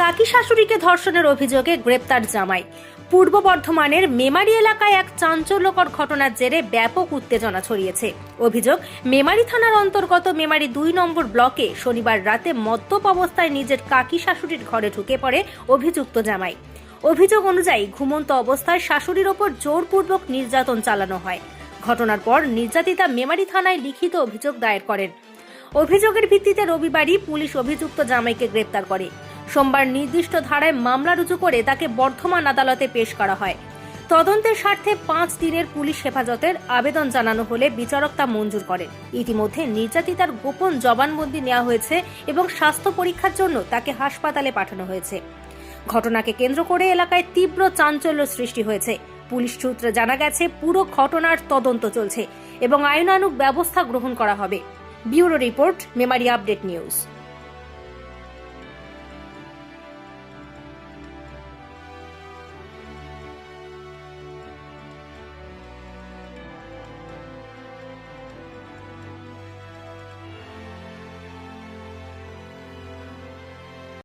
কাকি শাশুড়িকে ধর্ষণের অভিযোগে গ্রেপ্তার জামাই। পূর্ব বর্ধমানের মেমারি এলাকায় এক চাঞ্চল্যকর ঘটনার জেরে ব্যাপক উত্তেজনা ছড়িয়েছে। অভিযোগ, মেমারি থানার অন্তর্গত মেমারি 2 নম্বর ব্লকে শনিবার রাতে মদ্যপ অবস্থায় নিজের কাকি শাশুড়ির ঘরে ঢুকে পড়ে অভিযুক্ত জামাই। অভিযোগ অনুযায়ী ঘুমন্ত অবস্থায় শাশুড়ির ওপর জোরপূর্বক নির্যাতন চালানো হয়। ঘটনার পর নির্যাতিতা মেমারি থানায় লিখিত অভিযোগ দায়ের করেন। অভিযোগের ভিত্তিতে রবিবারই পুলিশ অভিযুক্ত জামাইকে গ্রেপ্তার করে। সোমবার নির্দিষ্ট ধারায় মামলা রুজু করে তাকে বর্ধমান আদালতে পেশ করা হয়। তদন্তের স্বার্থে 5 দিনের পুলিশ হেফাজতের আবেদন জানানো হলে বিচারক তা মঞ্জুর করেন। ইতিমধ্যে নির্যাতিতার গোপন জবানবন্দি নেওয়া হয়েছে এবং স্বাস্থ্য পরীক্ষার জন্য তাকে হাসপাতালে পাঠানো হয়েছে। ঘটনাকে কেন্দ্র করে এলাকায় তীব্র চাঞ্চল্য সৃষ্টি হয়েছে। পুলিশ সূত্রে জানা গেছে, পুরো ঘটনার তদন্ত চলছে এবং আইনানুগ ব্যবস্থা গ্রহণ করা হবে। Bureau report, Memari update news.